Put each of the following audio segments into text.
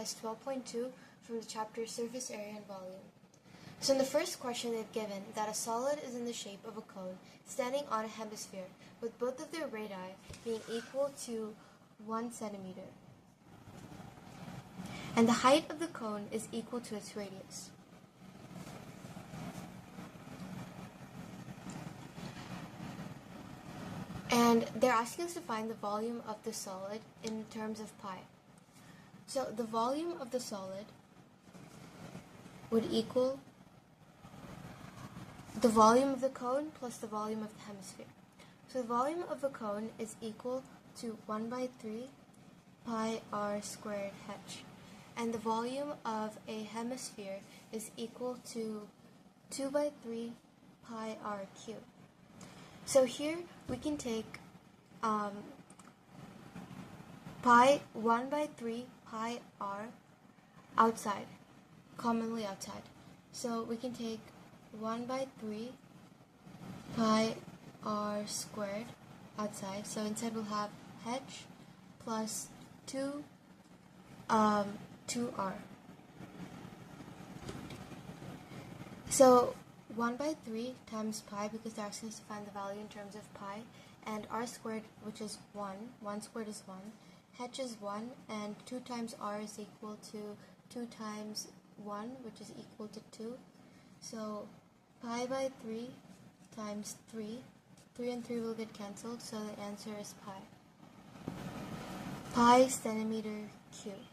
exercise 12.2 from the chapter Surface Area and Volume. So in the first question they've given that a solid is in the shape of a cone standing on a hemisphere with both of their radii being equal to 1 centimeter. And the height of the cone is equal to its radius. And they're asking us to find the volume of the solid in terms of pi. So the volume of the solid would equal the volume of the cone plus the volume of the hemisphere. So the volume of the cone is equal to 1 by 3 pi r squared h. And the volume of a hemisphere is equal to 2 by 3 pi r cubed. So here we can take 1 by 3 pi r outside, commonly outside. So we can take 1 by 3 pi r squared outside. So instead we'll have h plus 2r. So 1 by 3 times pi, because they're asking us to find the value in terms of pi, and r squared, which is 1 squared is 1, h is 1, and 2 times r is equal to 2 times 1, which is equal to 2. So pi by 3 times 3 and 3 will get cancelled, so the answer is pi centimeter cubed.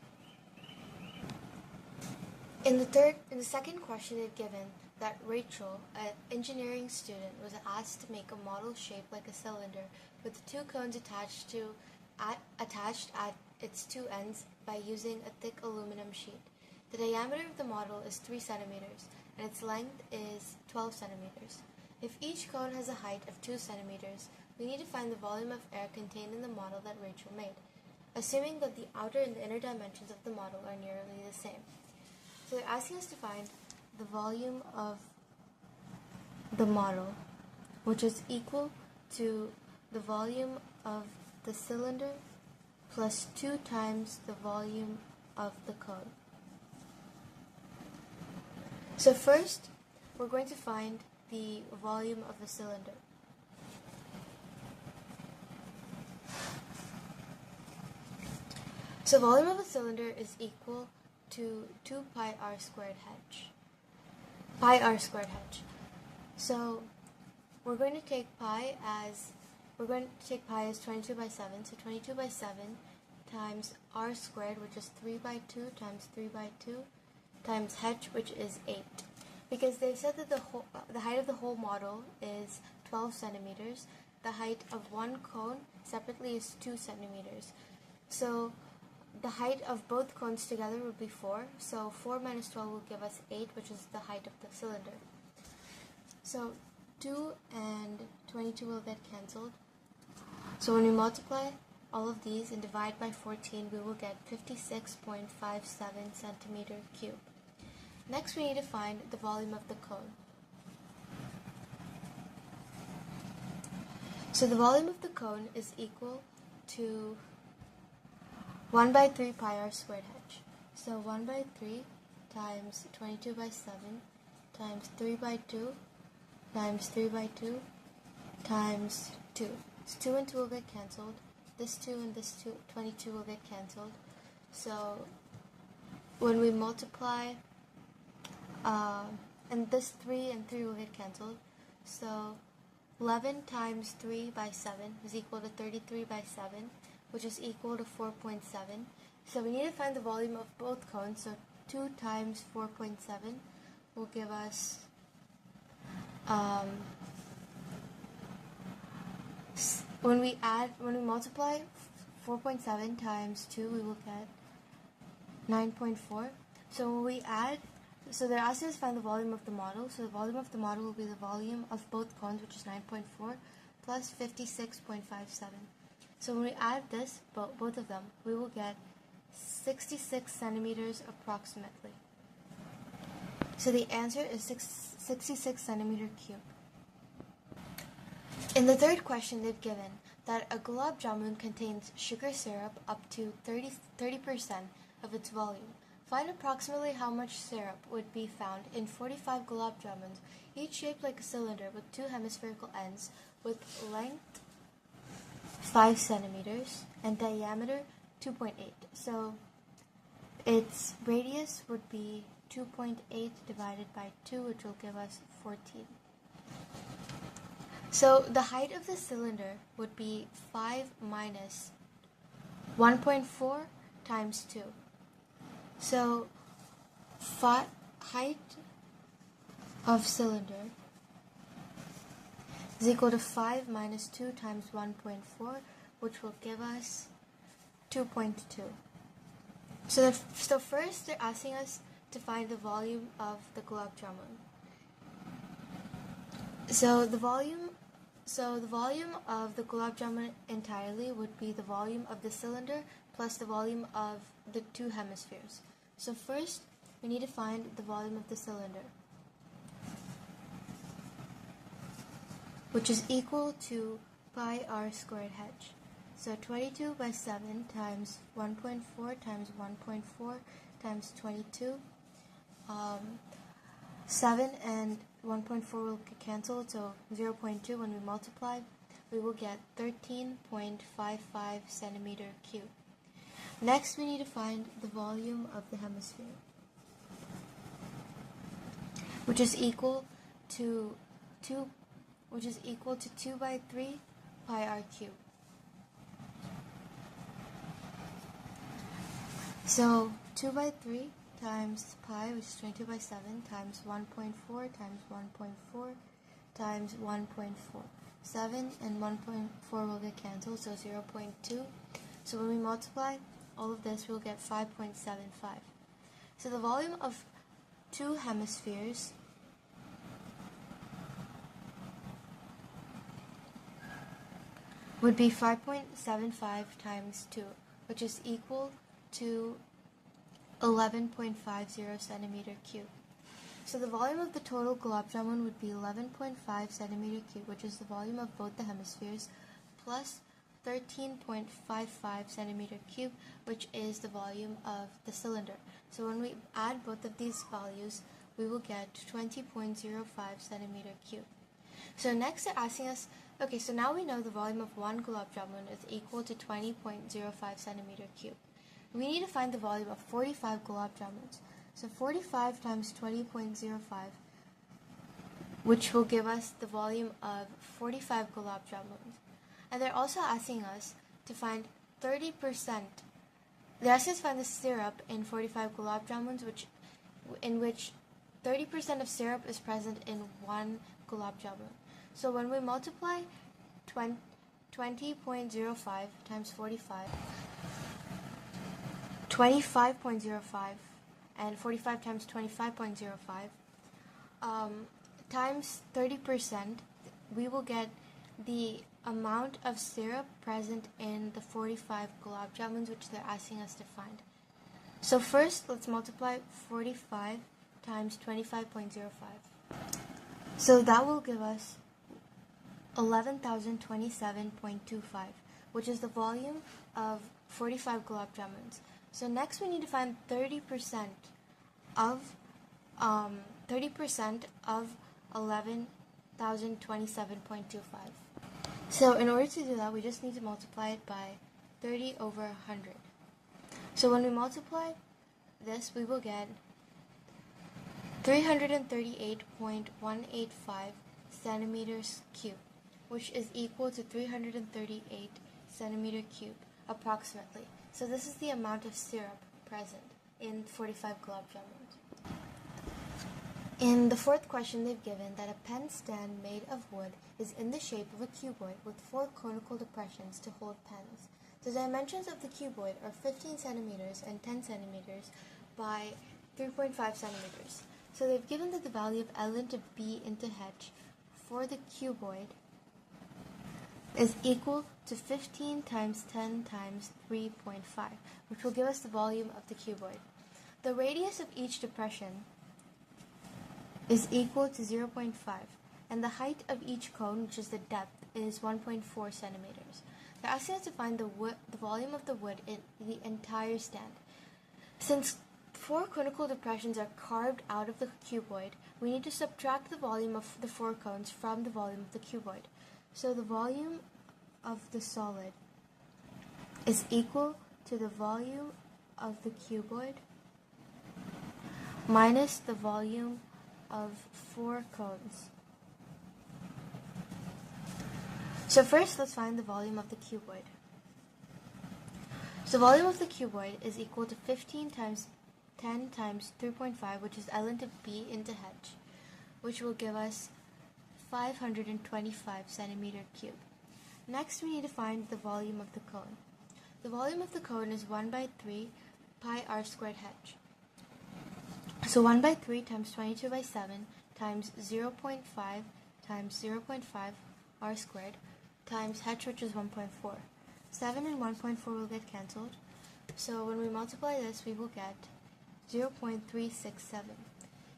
In the second question they've given that Rachel, an engineering student, was asked to make a model shaped like a cylinder with 2 cones attached at its 2 ends by using a thick aluminum sheet. The diameter of the model is 3 centimeters and its length is 12 centimeters. If each cone has a height of 2 centimeters, we need to find the volume of air contained in the model that Rachel made, assuming that the outer and the inner dimensions of the model are nearly the same. So they're asking us to find the volume of the model, which is equal to the volume of the cylinder plus 2 times the volume of the cone. So first, we're going to find the volume of the cylinder. So volume of a cylinder is equal to 2 pi r squared h. So we're going to take pi as 22 by 7. So 22 by 7 times r squared, which is 3 by 2 times 3 by 2 times h, which is 8. Because they said that the height of the whole model is 12 centimeters. The height of one cone separately is 2 centimeters. So the height of both cones together would be 4. So 4 minus 12 will give us 8, which is the height of the cylinder. So 2 and 22 will get cancelled. So when we multiply all of these and divide by 14, we will get 56.57 centimeter cubed. Next, we need to find the volume of the cone. So the volume of the cone is equal to 1 by 3 pi r squared h. So 1 by 3 times 22 by 7 times 3 by 2 times 3 by 2 times 2. So 2 and 2 will get cancelled. This 2 and this 22 will get cancelled. So when we multiply, and this 3 and 3 will get cancelled. So 11 times 3 by 7 is equal to 33 by 7, which is equal to 4.7. So we need to find the volume of both cones. So 2 times 4.7 will give us when we multiply 4.7 times 2, we will get 9.4. So when we add, so they're asking us to find the volume of the model. So the volume of the model will be the volume of both cones, which is 9.4 plus 56.57. So when we add this, both of them, we will get 66 centimeters approximately. So the answer is 66 centimeter cubed. In the third question, they've given that a gulab jamun contains sugar syrup up to 30% of its volume. Find approximately how much syrup would be found in 45 gulab jamuns, each shaped like a cylinder with two hemispherical ends with length 5 centimeters and diameter 2.8. So its radius would be 2.8 divided by 2, which will give us 14. So the height of the cylinder would be 5 minus 1.4 times 2. So height of cylinder is equal to 5 minus 2 times 1.4, which will give us 2.2. So first they're asking us to find the volume of the gulab jamun. So the volume of the gulab jamun entirely would be the volume of the cylinder plus the volume of the two hemispheres. So first, we need to find the volume of the cylinder, which is equal to pi r squared h. So 22 by 7 times 1.4 times 1.4 times 22. 7 and 1.4 will get cancelled, so 0.2 when we multiply, we will get 13.55 centimeter cubed. Next, we need to find the volume of the hemisphere, which is equal to 2 by 3 pi r cubed. So 2 by 3 times pi, which is 22 by 7, times 1.4 times 1.4 times 1.4. 7 and 1.4 will get cancelled, so 0.2. So when we multiply all of this, we'll get 5.75. So the volume of two hemispheres would be 5.75 times 2, which is equal to 11.50 centimeter cubed. So the volume of the total gulab jamun would be 11.5 centimeter cubed, which is the volume of both the hemispheres, plus 13.55 centimeter cubed, which is the volume of the cylinder. So when we add both of these values, we will get 20.05 centimeter cubed. So next they're asking us, okay, so now we know the volume of one gulab jamun is equal to 20.05 centimeter cubed. We need to find the volume of 45 gulab jamuns. So 45 times 20.05, which will give us the volume of 45 gulab jamuns. And they're also asking us to find 30%. They're asking us to find the syrup in 45 gulab jamuns, in which 30% of syrup is present in one gulab jamun. So when we multiply 20.05 times 45, 25.05, and 45 times 25.05 times 30%, we will get the amount of syrup present in the 45 gulab jamuns, which they're asking us to find. So first, let's multiply 45 times 25.05. So that will give us 11,027.25, which is the volume of 45 gulab jamuns. So next we need to find 30% of 11,027.25. So in order to do that, we just need to multiply it by 30 over 100. So when we multiply this, we will get 338.185 centimeters cubed, which is equal to 338 centimeter cubed approximately. So this is the amount of syrup present in 45 gulab jamuns. In the fourth question, they've given that a pen stand made of wood is in the shape of a cuboid with 4 conical depressions to hold pens. The dimensions of the cuboid are 15 centimeters and 10 centimeters by 3.5 centimeters. So they've given that the value of L into B into H for the cuboid is equal to 15 times 10 times 3.5, which will give us the volume of the cuboid. The radius of each depression is equal to 0.5, and the height of each cone, which is the depth, is 1.4 centimeters. They're asking us to find the volume of the wood in the entire stand. Since 4 conical depressions are carved out of the cuboid, we need to subtract the volume of the 4 cones from the volume of the cuboid. So the volume of the solid is equal to the volume of the cuboid minus the volume of 4 cones. So first, let's find the volume of the cuboid. So the volume of the cuboid is equal to 15 times 10 times 3.5, which is L into B into H, which will give us 525 centimeter cube. Next, we need to find the volume of the cone. The volume of the cone is 1 by 3 pi r squared H. So 1 by 3 times 22 by 7 times 0.5 times 0.5 r squared times H, which is 1.4. 7 and 1.4 will get cancelled. So when we multiply this, we will get 0.367.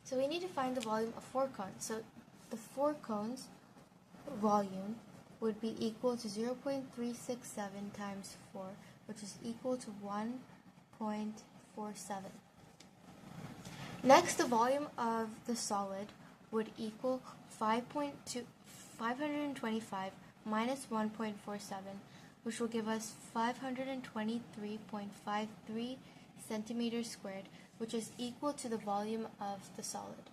So we need to find the volume of 4 cones. So the 4 cones volume would be equal to 0.367 times 4, which is equal to 1.47. Next, the volume of the solid would equal 525 minus 1.47, which will give us 523.53 centimeters squared, which is equal to the volume of the solid.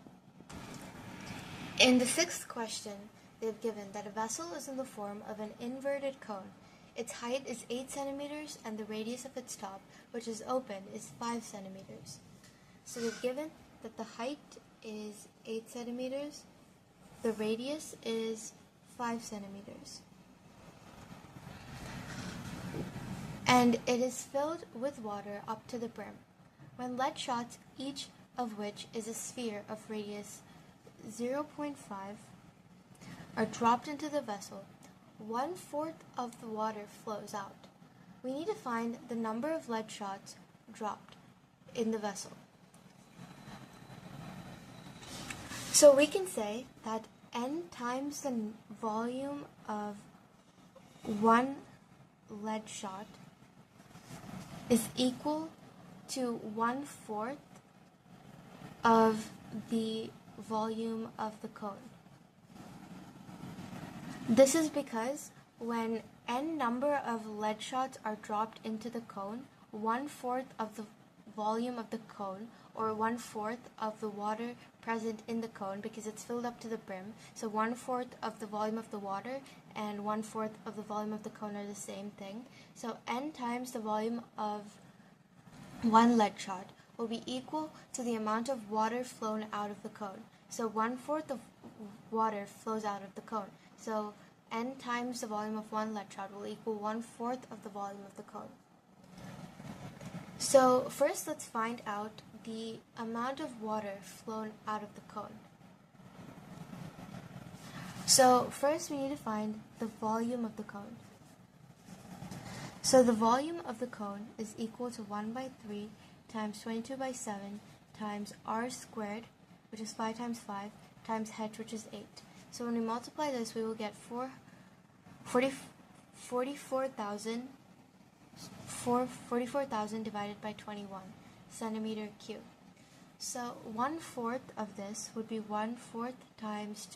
In the 6th question, they've given that a vessel is in the form of an inverted cone. Its height is 8 centimeters and the radius of its top, which is open, is 5 centimeters. So they've given that the height is 8 centimeters, the radius is 5 centimeters. And it is filled with water up to the brim. When lead shots, each of which is a sphere of radius 0.5, are dropped into the vessel, 1/4 of the water flows out. We need to find the number of lead shots dropped in the vessel. So we can say that N times the volume of one lead shot is equal to 1/4 of the volume of the cone. This is because when N number of lead shots are dropped into the cone, 1/4 of the volume of the cone, or 1/4 of the water present in the cone, because it's filled up to the brim, so 1/4 of the volume of the water and 1/4 of the volume of the cone are the same thing. So N times the volume of one lead shot will be equal to the amount of water flown out of the cone. So 1/4 of water flows out of the cone. So N times the volume of one lead shot will equal 1/4 of the volume of the cone. So first, let's find out the amount of water flown out of the cone. So first, we need to find the volume of the cone. So the volume of the cone is equal to 1 by 3 times 22 by 7 times r squared, which is 5 times 5, times h, which is 8. So when we multiply this, we will get 44,000 divided by 21 centimeter cube. So 1/4 of this would be 1/4 times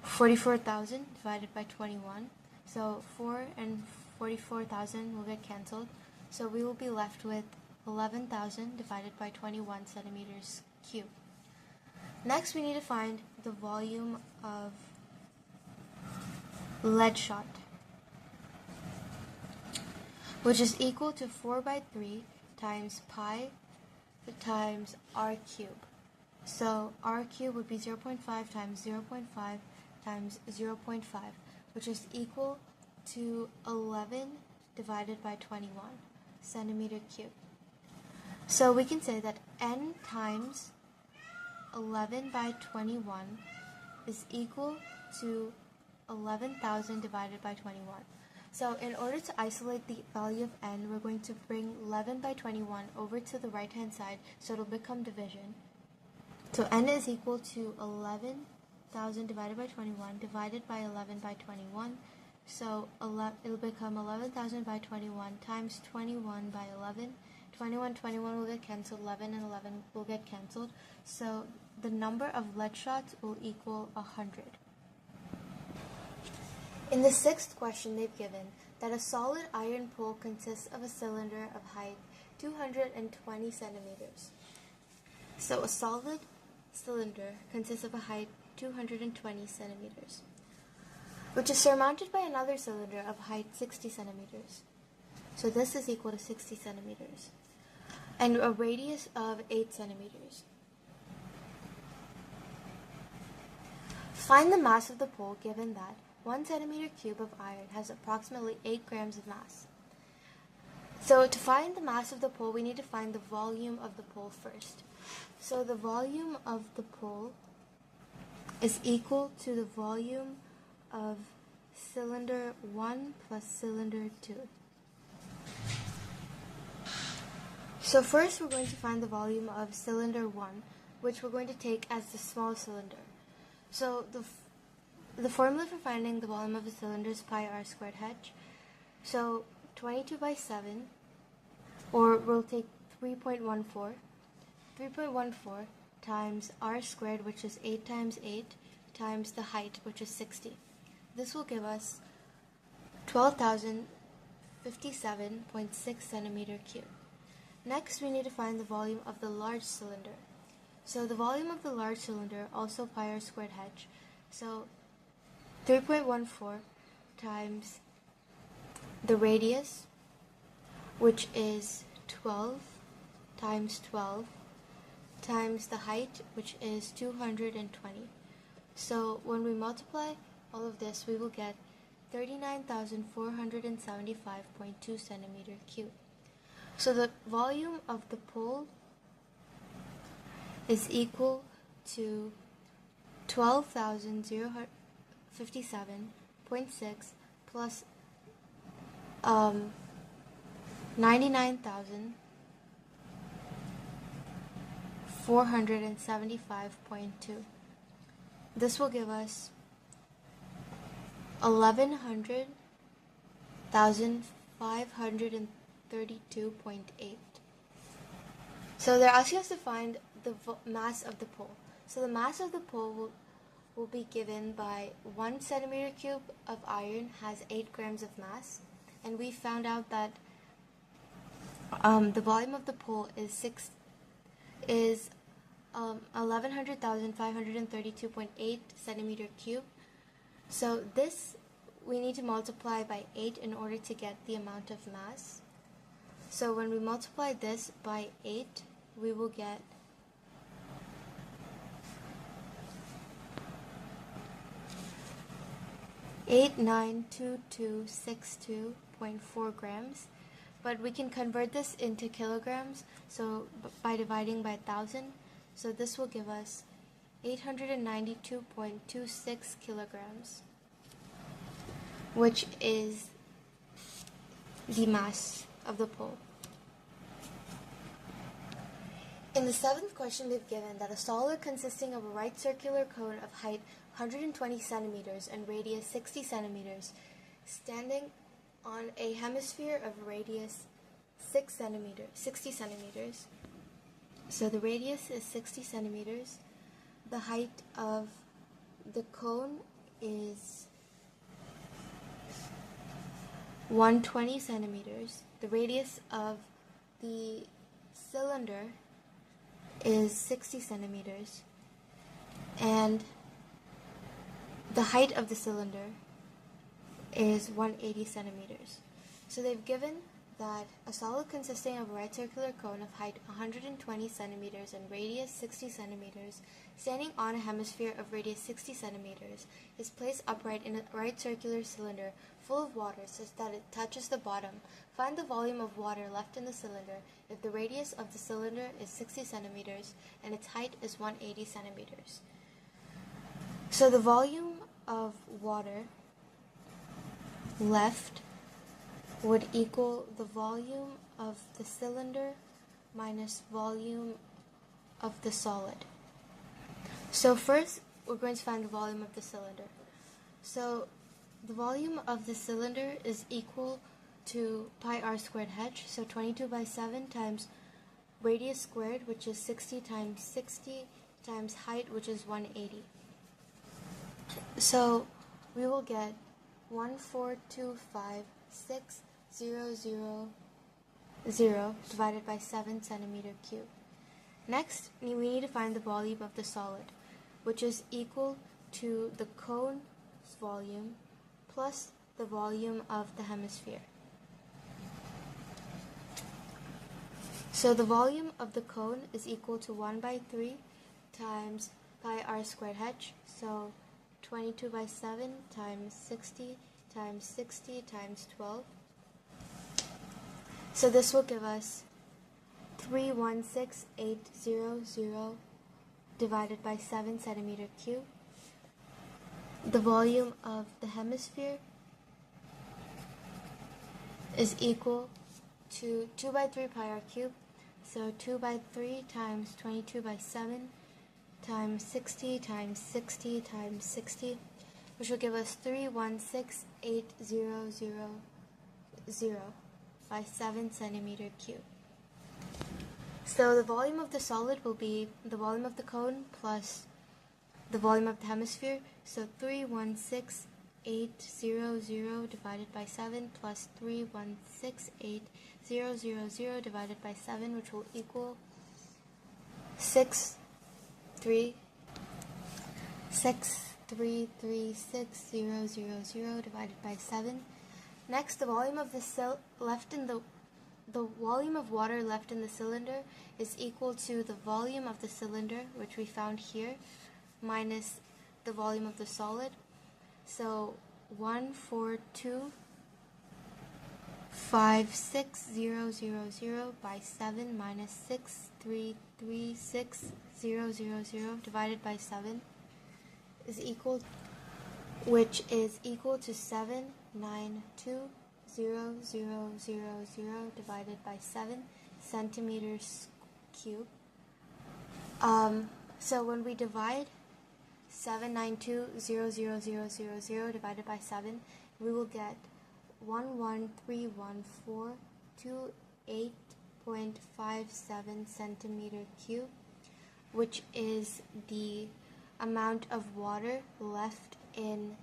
44,000 divided by 21. So 4 and 44,000 will get cancelled. So we will be left with 11,000 divided by 21 centimeters cube. Next, we need to find the volume of lead shot, which is equal to 4 by 3 times pi times r cube. So r cube would be 0.5 times 0.5 times 0.5, which is equal to 11 divided by 21 centimeter cube. So we can say that N times 11 by 21 is equal to 11,000 divided by 21. So in order to isolate the value of N, we're going to bring 11 by 21 over to the right hand side, so it'll become division. So N is equal to 11,000 divided by 21 divided by 11 by 21. So it'll become 11,000 by 21 times 21 by 11 21, 21 will get cancelled, 11 and 11 will get cancelled. So the number of lead shots will equal 100. In the sixth question, they've given that a solid iron pole consists of a cylinder of height 220 centimeters. So a solid cylinder consists of a height 220 centimeters, which is surmounted by another cylinder of height 60 centimeters. So this is equal to 60 centimeters, and a radius of 8 centimeters. Find the mass of the pole given that 1 centimeter cube of iron has approximately 8 grams of mass. So to find the mass of the pole, we need to find the volume of the pole first. So the volume of the pole is equal to the volume of cylinder 1 plus cylinder 2. So first we're going to find the volume of cylinder 1, which we're going to take as the small cylinder. So the formula for finding the volume of a cylinder is pi r squared h. So 22 by 7, or we'll take 3.14 times r squared, which is 8 times 8, times the height, which is 60. This will give us 12,057.6 centimeter cube. Next, we need to find the volume of the large cylinder. So the volume of the large cylinder, also pi r squared h. So 3.14 times the radius, which is 12 times 12, times the height, which is 220. So when we multiply all of this, we will get 39,475.2 centimeter cube. So the volume of the pole is equal to 12,057.6 plus 99,475.2. This will give us 1100,532.8. So they're asking us to find the mass of the pole. So the mass of the pole will be given by 1 centimeter cube of iron has 8 grams of mass, and we found out that the volume of the pole is 1100,532.8 centimeter cube. So this we need to multiply by 8 in order to get the amount of mass. So when we multiply this by 8, we will get 892262.4 grams, but we can convert this into kilograms, so by dividing by 1,000. So this will give us 892.26 kilograms, which is the mass of the pole. In the seventh question, they've given that a solid consisting of a right circular cone of height 120 centimeters and radius 60 centimeters, standing on a hemisphere of radius 60 centimeters. So the radius is 60 centimeters. The height of the cone is 120 centimeters. The radius of the cylinder is 60 centimeters. And the height of the cylinder is 180 centimeters. So they've given that a solid consisting of a right circular cone of height 120 centimeters and radius 60 centimeters, standing on a hemisphere of radius 60 centimeters, is placed upright in a right circular cylinder full of water such that it touches the bottom. Find the volume of water left in the cylinder if the radius of the cylinder is 60 centimeters and its height is 180 centimeters. So the volume of water left would equal the volume of the cylinder minus volume of the solid. So first, we're going to find the volume of the cylinder. So the volume of the cylinder is equal to pi r squared h, so 22 by 7 times radius squared, which is 60 times 60 times height, which is 180. So we will get 1425600 divided by 7 centimeter cubed. Next, we need to find the volume of the solid, which is equal to the cone's volume plus the volume of the hemisphere. So the volume of the cone is equal to 1 by 3 times pi r squared h, so 22 by 7 times 60 times 60 times 12. So this will give us 316800 divided by 7 centimeter cubed. The volume of the hemisphere is equal to 2 by 3 pi r cubed, so 2 by 3 times 22 by 7 times 60 times 60 times 60, which will give us 316800 by 7 centimeter cubed. So the volume of the solid will be the volume of the cone plus the volume of the hemisphere, so 316800 divided by 7 plus 316800 divided by 7, which will equal 6336000 divided by 7. Next, the volume of the volume of water left in the cylinder is equal to the volume of the cylinder, which we found here, minus the volume of the solid. So 1425600 by 7 minus 6336000 divided by 7 is equal, which is equal to 7920000 divided by 7 centimeters cubed. So when we divide 7920000 divided by 7, we will get 1131428.57 centimeter cubed, which is the amount of water left in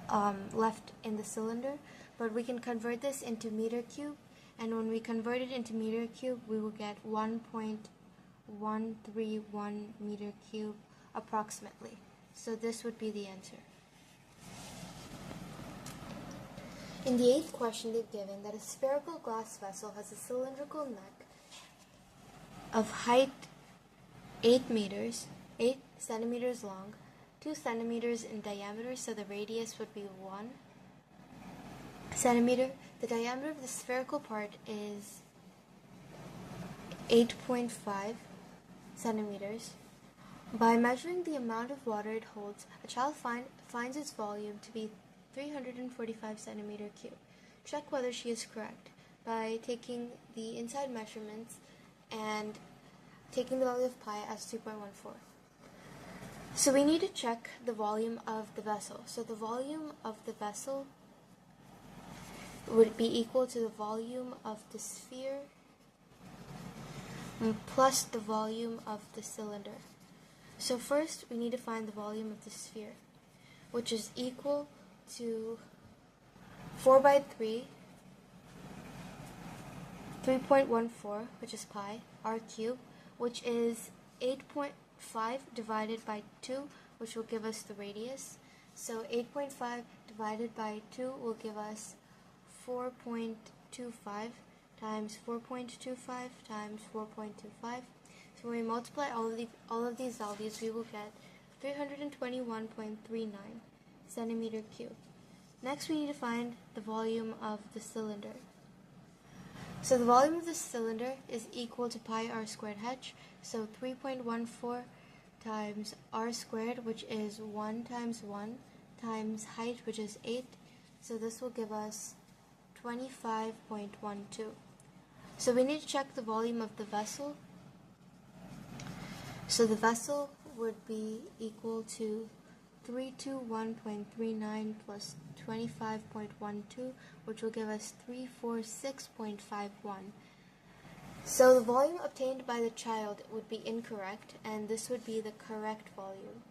the cylinder. But we can convert this into meter cube, and when we convert it into meter cube, we will get 1.131 meter cube approximately. So this would be the answer. In the 8th question, they've given that a spherical glass vessel has a cylindrical neck of height 8 centimeters long, 2 centimeters in diameter, so the radius would be 1 centimeter. The diameter of the spherical part is 8.5 centimeters. By measuring the amount of water it holds, a child finds its volume to be 345 centimeter cubed. Check whether she is correct by taking the inside measurements and taking the value of pi as 2.14. So we need to check the volume of the vessel. So the volume of the vessel would be equal to the volume of the sphere plus the volume of the cylinder. So first we need to find the volume of the sphere, which is equal to 4 by 3.14, which is pi, r cubed, which is 8.5 divided by 2, which will give us the radius. So 8.5 divided by 2 will give us 4.25 times 4.25 times 4.25. So when we multiply all of these values, we will get 321.39 centimeter cubed. Next, we need to find the volume of the cylinder. So the volume of the cylinder is equal to pi r squared h, so 3.14 times r squared, which is 1 times 1, times height, which is 8. So this will give us 25.12. So we need to check the volume of the vessel. So the vessel would be equal to 321.39 plus 25.12, which will give us 346.51. So the volume obtained by the child would be incorrect, and this would be the correct volume.